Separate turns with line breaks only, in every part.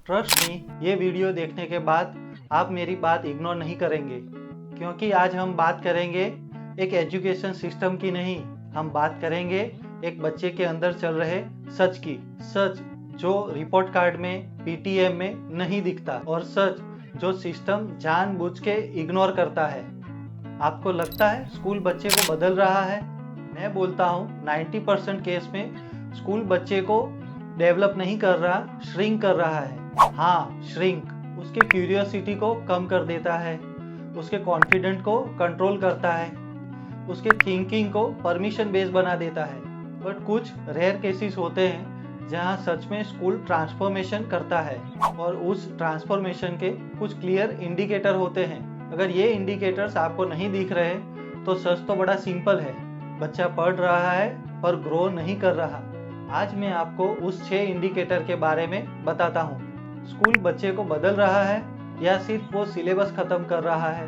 Trust me, ये video देखने के बाद आप मेरी बात इग्नोर नहीं करेंगे, क्योंकि आज हम बात करेंगे एक एजुकेशन सिस्टम की नहीं, हम बात करेंगे एक बच्चे के अंदर चल रहे सच की। सच जो रिपोर्ट कार्ड में, पीटीएम में नहीं दिखता, और सच जो सिस्टम जानबूझ के इग्नोर करता है। आपको लगता है स्कूल बच्चे को बदल रहा है? मैं बोलता हूँ 90% केस में स्कूल बच्चे को डेवलप नहीं कर रहा, श्रिंक कर रहा है। हाँ, श्रिंक। उसके क्यूरियोसिटी को कम कर देता है, उसके कॉन्फिडेंट को कंट्रोल करता है, उसके थिंकिंग को परमिशन बेस्ड बना देता है। बट कुछ रेयर केसेस होते हैं जहाँ सच में स्कूल ट्रांसफॉर्मेशन करता है, और उस ट्रांसफॉर्मेशन के कुछ क्लियर इंडिकेटर होते हैं। अगर ये इंडिकेटर्स आपको नहीं दिख रहे तो सच तो बड़ा सिंपल है, बच्चा पढ़ रहा है पर ग्रो नहीं कर रहा। आज मैं आपको उस 6 इंडिकेटर के बारे में बताता हूँ। स्कूल बच्चे को बदल रहा है या सिर्फ वो सिलेबस खत्म कर रहा है।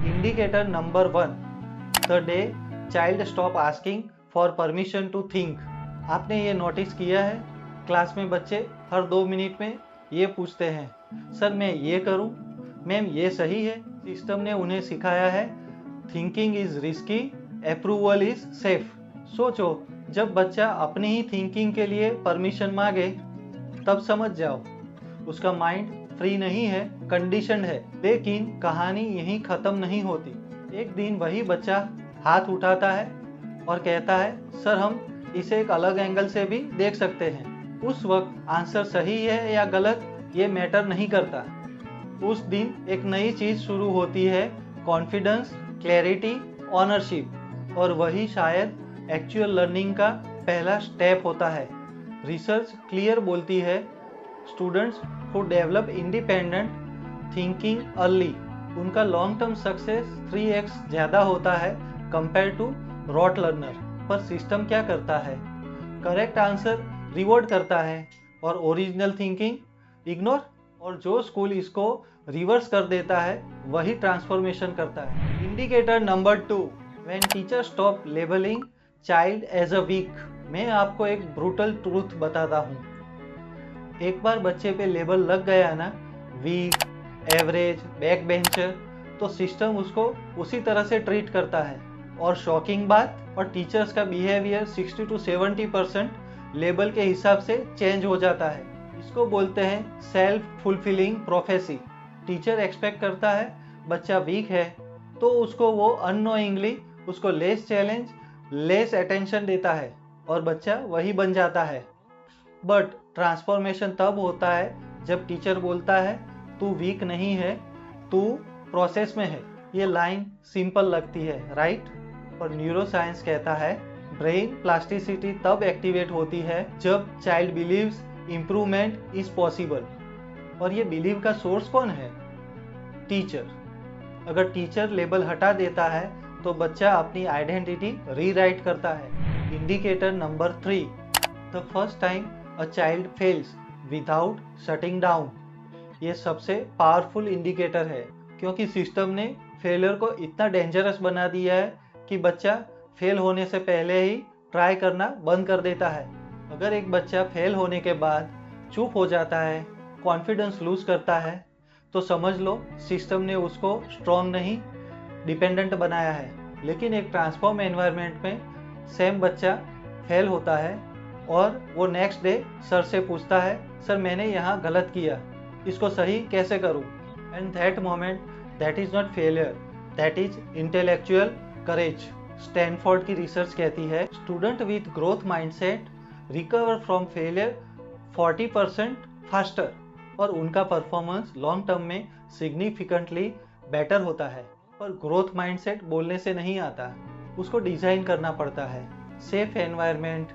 Indicator number 1, the day child stop asking for permission to think. आपने ये नोटिस किया है, क्लास में बच्चे हर 2 मिनट में ये पूछते हैं, सर मैं ये करूं, मैम ये सही है। सिस्टम ने उन्हें सिखाया है thinking is risky, approval is safe. सोचो, जब बच्चा अपनी ही थिंकिंग के लिए परमिशन मांगे तब समझ जाओ उसका माइंड फ्री नहीं है, कंडीशनड है। लेकिन कहानी यहीं खत्म नहीं होती। एक दिन वही बच्चा हाथ उठाता है और कहता है, सर हम इसे एक अलग एंगल से भी देख सकते हैं। उस वक्त आंसर सही है या गलत ये मैटर नहीं करता। उस दिन एक नई चीज शुरू होती है, कॉन्फिडेंस, क्लैरिटी, ऑनरशिप। और वही शायद एक्चुअल लर्निंग का पहला स्टेप होता है। रिसर्च क्लियर बोलती है, students who develop independent thinking early, उनका लॉन्ग टर्म सक्सेस 3x ज़्यादा होता है कंपेयर टू रॉट लर्नर। पर सिस्टम क्या करता है? करेक्ट आंसर रिवॉर्ड करता है और ओरिजिनल थिंकिंग इग्नोर। और जो स्कूल इसको रिवर्स कर देता है वही ट्रांसफॉर्मेशन करता है। Indicator number 2, when teacher stop labeling child as a weak. मैं आपको एक ब्रूटल ट्रूथ बताता हूँ, एक बार बच्चे पे लेबल लग गया ना, वीक, एवरेज, बैक बेंचर, तो सिस्टम उसको उसी तरह से ट्रीट करता है। और शॉकिंग बात, और टीचर्स का बिहेवियर 60 to 70% लेबल के हिसाब से चेंज हो जाता है। इसको बोलते हैं self fulfilling prophecy. Teacher expect करता है बच्चा वीक है तो उसको वो अननोइंगली उसको लेस चैलेंज, लेस अटेंशन देता है और बच्चा वही बन जाता है। बट ट्रांसफॉर्मेशन तब होता है जब टीचर बोलता है तू वीक नहीं है, तू प्रोसेस में है। ये लाइन सिंपल लगती है, राइट? पर न्यूरोसाइंस कहता है ब्रेन प्लास्टिसिटी तब एक्टिवेट होती है जब child believes improvement is possible. और ये बिलीव का सोर्स कौन है? टीचर। अगर टीचर लेबल हटा देता है तो बच्चा अपनी आइडेंटिटी रीराइट करता है। Indicator number 3, the first time a child fails without shutting down. ये सबसे पावरफुल इंडिकेटर है, क्योंकि सिस्टम ने फेलियर को इतना डेंजरस बना दिया है कि बच्चा फेल होने से पहले ही ट्राई करना बंद कर देता है। अगर एक बच्चा फेल होने के बाद चुप हो जाता है, कॉन्फिडेंस लूज करता है, तो समझ लो सिस्टम ने उसको स्ट्रॉन्ग नहीं, डिपेंडेंट बनाया है। लेकिन एक ट्रांसफॉर्म एनवायरनमेंट में सेम बच्चा फेल होता है और वो नेक्स्ट डे सर से पूछता है, सर मैंने यहाँ गलत किया, इसको सही कैसे करूँ? And that moment, that is not failure, that is intellectual courage. Stanford की रिसर्च कहती है student with growth mindset recover from failure 40% faster, और उनका परफॉर्मेंस लॉन्ग टर्म में सिग्निफिकेंटली बेटर होता है। पर ग्रोथ माइंडसेट बोलने से नहीं आता, उसको डिजाइन करना पड़ता है। सेफ एनवायरनमेंट,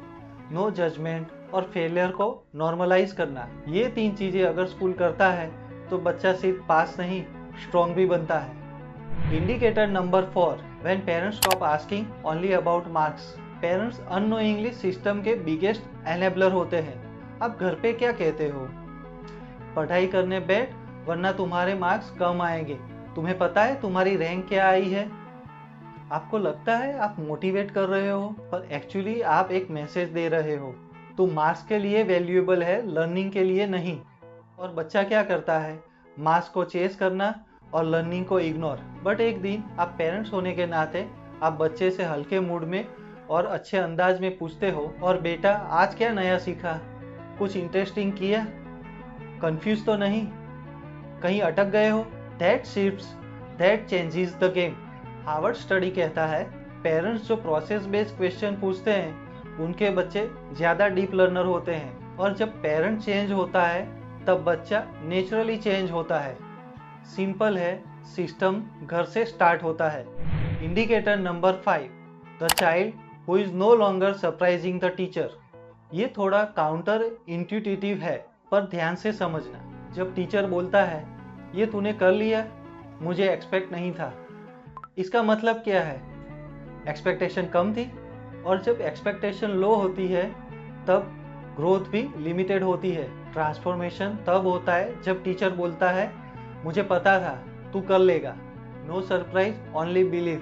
नो जजमेंट और फेलियर को नॉर्मलाइज करना, ये 3 चीजें अगर स्कूल करता है तो बच्चा सिर्फ पास नहीं, स्ट्रॉन्ग भी बनता है। Indicator number 4, when parents stop asking only about marks. Parents unknowingly system के बिगेस्ट एनेबलर होते हैं। आप घर पे क्या कहते हो? पढ़ाई करने बैठ वरना तुम्हारे मार्क्स कम आएंगे, तुम्हें पता है तुम्हारी रैंक क्या आई है? आपको लगता है आप मोटिवेट कर रहे हो, पर एक्चुअली आप एक मैसेज दे रहे हो, तुम मार्क्स के लिए वैल्यूएबल है, लर्निंग के लिए नहीं। और बच्चा क्या करता है, मार्क्स को चेस करना और लर्निंग को इग्नोर। बट एक दिन आप पेरेंट्स होने के नाते आप बच्चे से हल्के मूड में और अच्छे अंदाज में पूछते हो, और बेटा आज क्या नया सीखा, कुछ इंटरेस्टिंग किया, कंफ्यूज तो नहीं, कहीं अटक गए हो। That shifts, that changes the game. Harvard study कहता है पेरेंट्स जो प्रोसेस बेस्ड क्वेश्चन पूछते हैं उनके बच्चे ज़्यादा डीप लर्नर होते हैं, और जब पेरेंट चेंज होता है तब बच्चा नेचुरली चेंज होता है। सिंपल है, सिस्टम घर से स्टार्ट होता है। Indicator number 5, the child who is no longer surprising the teacher. ये थोड़ा काउंटर इंट्यूटिव है, पर ध्यान से समझना। जब टीचर बोलता है ये तूने कर लिया, मुझे एक्सपेक्ट नहीं था, इसका मतलब क्या है, एक्सपेक्टेशन कम थी। और जब एक्सपेक्टेशन लो होती है तब ग्रोथ भी लिमिटेड होती है। ट्रांसफॉर्मेशन तब होता है जब टीचर बोलता है मुझे पता था तू कर लेगा। No surprise, only believe.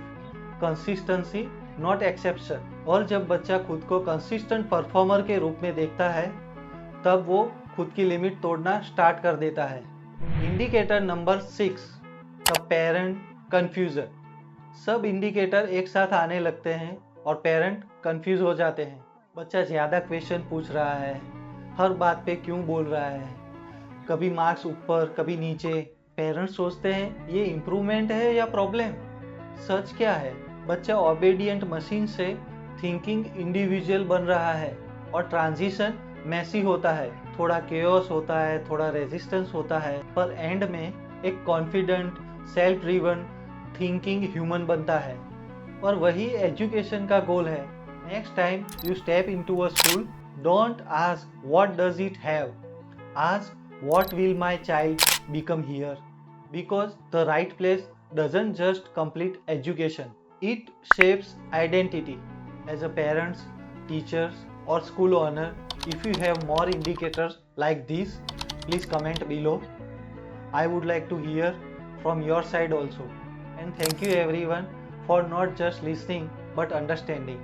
Consistency not exception. और जब बच्चा खुद को कंसिस्टेंट परफॉर्मर के रूप में देखता है तब वो खुद की लिमिट तोड़ना स्टार्ट कर देता है। Indicator number 6, the parent confusion. सब इंडिकेटर एक साथ आने लगते हैं और पेरेंट कंफ्यूज हो जाते हैं। बच्चा ज़्यादा क्वेश्चन पूछ रहा है, हर बात पे क्यों बोल रहा है, कभी मार्क्स ऊपर कभी नीचे। पेरेंट्स सोचते हैं ये इम्प्रूवमेंट है या प्रॉब्लम। सच क्या है, बच्चा ओबेडिएंट मशीन से थिंकिंग इंडिविजुअल बन रहा है, और ट्रांजिशन मैसी होता है, थोड़ा केओस होता है, थोड़ा रेजिस्टेंस होता है, पर एंड में एक confident self driven thinking human बनता है। और वही एजुकेशन का गोल है। Next time you step into a school, don't ask what does it have, ask what will my child become here, because the right place doesn't just complete education, it shapes identity. As a parents, teachers or school owner, if you have more indicators like this, please comment below. I would like to hear from your side also. And thank you everyone for not just listening but understanding.